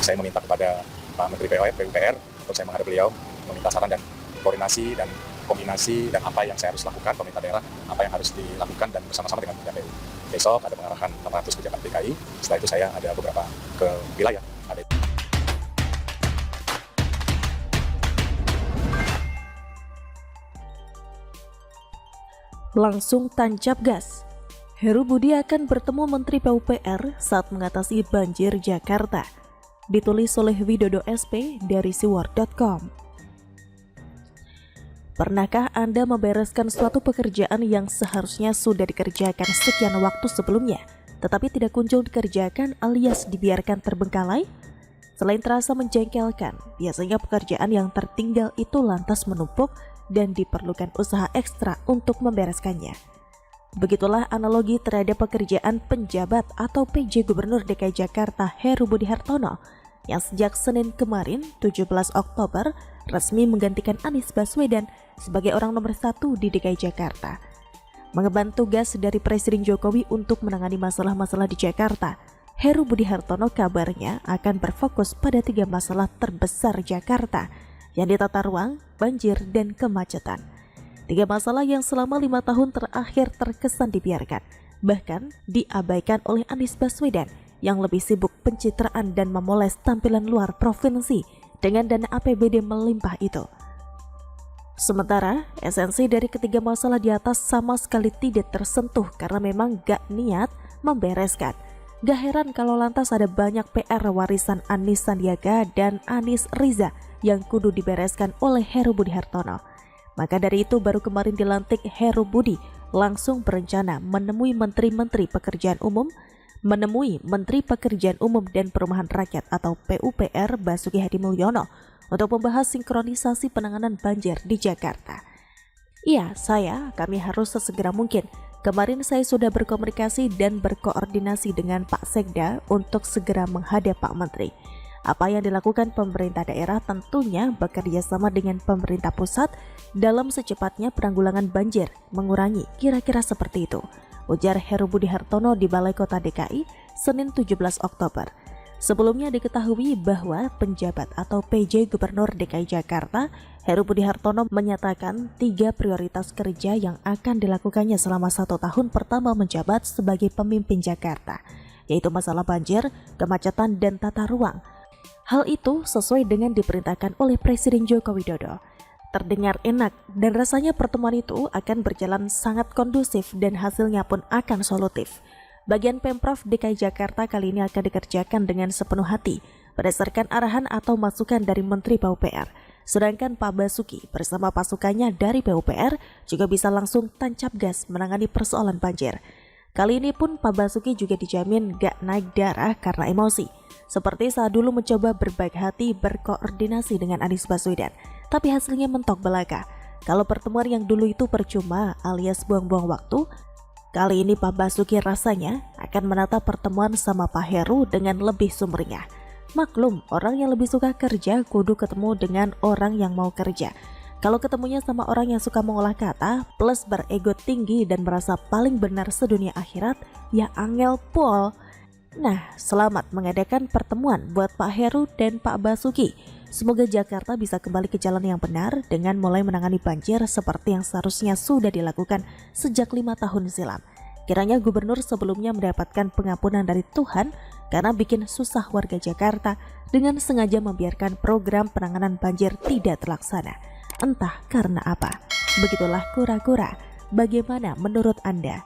saya meminta kepada Pak Menteri PUPR untuk saya menghadap beliau, meminta saran dan koordinasi dan kombinasi dan apa yang saya harus lakukan, pemerintah daerah, apa yang harus dilakukan dan bersama-sama dengan KPU. Besok ada pengarahan 600 pejabat DKI, setelah itu saya ada beberapa ke wilayah. Langsung tancap gas. Heru Budi akan bertemu Menteri PUPR saat mengatasi banjir Jakarta. Ditulis oleh Widodo SP dari siwar.com. Pernahkah Anda membereskan suatu pekerjaan yang seharusnya sudah dikerjakan sekian waktu sebelumnya, tetapi tidak kunjung dikerjakan alias dibiarkan terbengkalai? Selain terasa menjengkelkan, biasanya pekerjaan yang tertinggal itu lantas menumpuk dan diperlukan usaha ekstra untuk membereskannya. Begitulah analogi terhadap pekerjaan penjabat atau PJ Gubernur DKI Jakarta Heru Budi Hartono yang sejak Senin kemarin 17 Oktober resmi menggantikan Anies Baswedan sebagai orang nomor 1 di DKI Jakarta. Mengemban tugas dari Presiden Jokowi untuk menangani masalah-masalah di Jakarta, Heru Budi Hartono kabarnya akan berfokus pada 3 masalah terbesar Jakarta, yang ditata ruang, banjir, dan kemacetan. 3 masalah yang selama 5 tahun terakhir terkesan dibiarkan, bahkan diabaikan oleh Anies Baswedan yang lebih sibuk pencitraan dan memoles tampilan luar provinsi dengan dana APBD melimpah itu. Sementara, esensi dari ketiga masalah di atas sama sekali tidak tersentuh karena memang gak niat membereskan. Gak heran kalau lantas ada banyak PR warisan Anies Sandiaga dan Anies Riza yang kudu dibereskan oleh Heru Budi Hartono. Maka dari itu baru kemarin dilantik Heru Budi langsung berencana menemui Menteri Pekerjaan Umum dan Perumahan Rakyat atau PUPR Basuki Hadi Mulyono untuk membahas sinkronisasi penanganan banjir di Jakarta. Iya, kami harus sesegera mungkin. Kemarin saya sudah berkomunikasi dan berkoordinasi dengan Pak Sekda untuk segera menghadap Pak Menteri. Apa yang dilakukan pemerintah daerah tentunya bekerja sama dengan pemerintah pusat dalam secepatnya penanggulangan banjir, mengurangi, kira-kira seperti itu, ujar Heru Budi Hartono di Balai Kota DKI Senin 17 Oktober. Sebelumnya diketahui bahwa penjabat atau PJ Gubernur DKI Jakarta Heru Budi Hartono menyatakan 3 prioritas kerja yang akan dilakukannya selama 1 tahun pertama menjabat sebagai pemimpin Jakarta, yaitu masalah banjir, kemacetan, dan tata ruang. Hal itu sesuai dengan diperintahkan oleh Presiden Joko Widodo. Terdengar enak dan rasanya pertemuan itu akan berjalan sangat kondusif dan hasilnya pun akan solutif. Bagian Pemprov DKI Jakarta kali ini akan dikerjakan dengan sepenuh hati berdasarkan arahan atau masukan dari Menteri PUPR. Sedangkan Pak Basuki bersama pasukannya dari PUPR juga bisa langsung tancap gas menangani persoalan banjir. Kali ini pun Pak Basuki juga dijamin gak naik darah karena emosi. Seperti saat dulu mencoba berbaik hati berkoordinasi dengan Anies Baswedan, tapi hasilnya mentok belaka. Kalau pertemuan yang dulu itu percuma alias buang-buang waktu, kali ini Pak Basuki rasanya akan menata pertemuan sama Pak Heru dengan lebih sumringah. Maklum, orang yang lebih suka kerja kudu ketemu dengan orang yang mau kerja. Kalau ketemunya sama orang yang suka mengolah kata, plus berego tinggi dan merasa paling benar sedunia akhirat, ya angel pol. Nah, selamat mengadakan pertemuan buat Pak Heru dan Pak Basuki. Semoga Jakarta bisa kembali ke jalan yang benar dengan mulai menangani banjir seperti yang seharusnya sudah dilakukan sejak 5 tahun silam. Kiranya gubernur sebelumnya mendapatkan pengampunan dari Tuhan karena bikin susah warga Jakarta dengan sengaja membiarkan program penanganan banjir tidak terlaksana. Entah karena apa. Begitulah kura-kura. Bagaimana menurut Anda?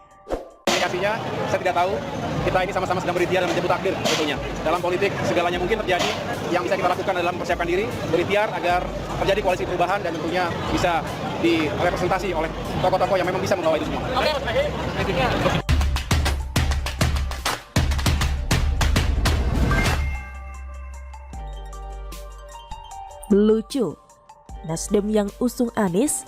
Aplikasinya saya tidak tahu. Kita ini sama-sama sedang berikhtiar dan menjemput takdir sebetulnya. Dalam politik segalanya mungkin terjadi. Yang bisa kita lakukan adalah mempersiapkan diri, berikhtiar agar terjadi koalisi perubahan dan tentunya bisa direpresentasi oleh tokoh-tokoh yang memang bisa membawa itu semua. Lucu. Nasdem yang usung Anies,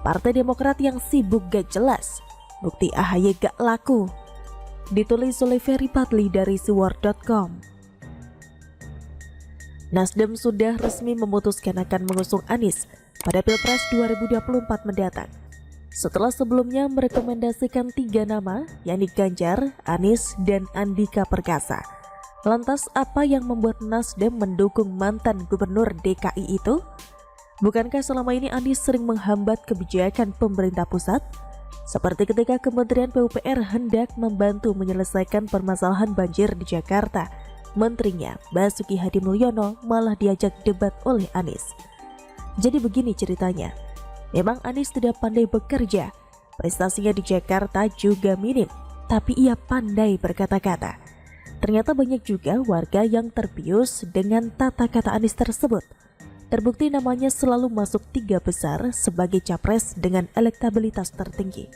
Partai Demokrat yang sibuk gak jelas, bukti AHY gak laku. Ditulis oleh Ferry Patli dari siwar.com. Nasdem sudah resmi memutuskan akan mengusung Anies pada Pilpres 2024 mendatang. Setelah sebelumnya merekomendasikan 3 nama, yakni Ganjar, Anies, dan Andika Perkasa. Lantas apa yang membuat Nasdem mendukung mantan gubernur DKI itu? Bukankah selama ini Anies sering menghambat kebijakan pemerintah pusat? Seperti ketika Kementerian PUPR hendak membantu menyelesaikan permasalahan banjir di Jakarta, menterinya Basuki Hadimulyono malah diajak debat oleh Anies. Jadi begini ceritanya, memang Anies tidak pandai bekerja, prestasinya di Jakarta juga minim, tapi ia pandai berkata-kata. Ternyata banyak juga warga yang terbius dengan tata kata Anies tersebut. Terbukti namanya selalu masuk 3 besar sebagai capres dengan elektabilitas tertinggi.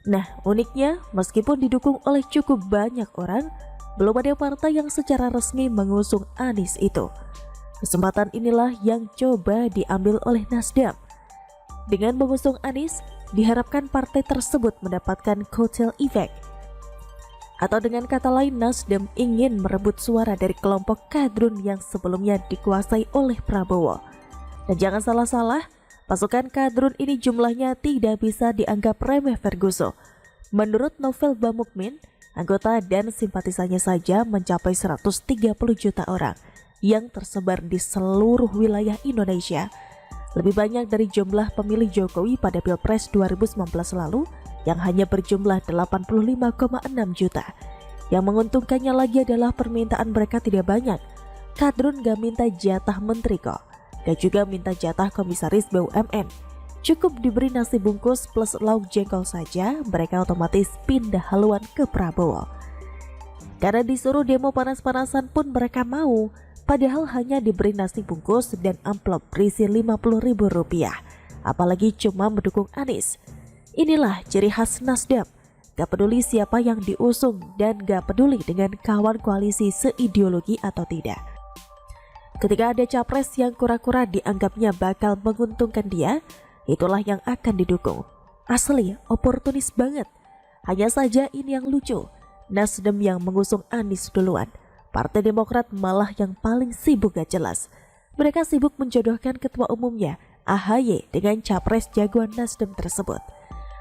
Nah, uniknya meskipun didukung oleh cukup banyak orang, belum ada partai yang secara resmi mengusung Anies itu. Kesempatan inilah yang coba diambil oleh Nasdem. Dengan mengusung Anies, diharapkan partai tersebut mendapatkan kotel efek. Atau dengan kata lain, Nasdem ingin merebut suara dari kelompok kadrun yang sebelumnya dikuasai oleh Prabowo. Dan jangan salah-salah, pasukan kadrun ini jumlahnya tidak bisa dianggap remeh Ferguson. Menurut Novel Bamukmin, anggota dan simpatisannya saja mencapai 130 juta orang yang tersebar di seluruh wilayah Indonesia. Lebih banyak dari jumlah pemilih Jokowi pada Pilpres 2019 lalu yang hanya berjumlah 85,6 juta. Yang menguntungkannya lagi adalah permintaan mereka tidak banyak. Kadrun gak minta jatah menteri kok, gak juga minta jatah komisaris BUMN. Cukup diberi nasi bungkus plus lauk jengkol saja, mereka otomatis pindah haluan ke Prabowo. Karena disuruh demo panas-panasan pun mereka mau, padahal hanya diberi nasi bungkus dan amplop berisi Rp50.000. Apalagi cuma mendukung Anies. Inilah ciri khas Nasdem, gak peduli siapa yang diusung dan gak peduli dengan kawan koalisi seideologi atau tidak. Ketika ada capres yang kura-kura dianggapnya bakal menguntungkan dia, itulah yang akan didukung. Asli, oportunis banget. Hanya saja ini yang lucu, Nasdem yang mengusung Anies duluan, Partai Demokrat malah yang paling sibuk gak jelas. Mereka sibuk menjodohkan ketua umumnya, AHY, dengan capres jagoan Nasdem tersebut.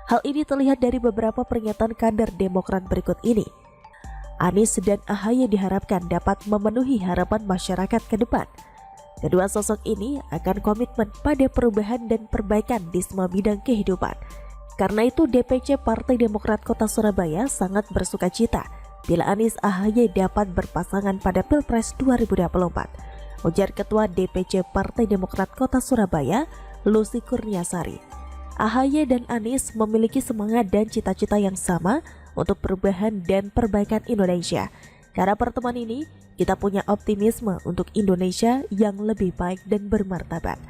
Hal ini terlihat dari beberapa pernyataan kader Demokrat berikut ini. Anies dan AHY diharapkan dapat memenuhi harapan masyarakat ke depan. Kedua sosok ini akan komitmen pada perubahan dan perbaikan di semua bidang kehidupan. Karena itu DPC Partai Demokrat Kota Surabaya sangat bersukacita bila Anies AHY dapat berpasangan pada Pilpres 2024. Ujar Ketua DPC Partai Demokrat Kota Surabaya, Lucy Kurniasari. AHY dan Anies memiliki semangat dan cita-cita yang sama untuk perubahan dan perbaikan Indonesia. Karena pertemuan ini, kita punya optimisme untuk Indonesia yang lebih baik dan bermartabat.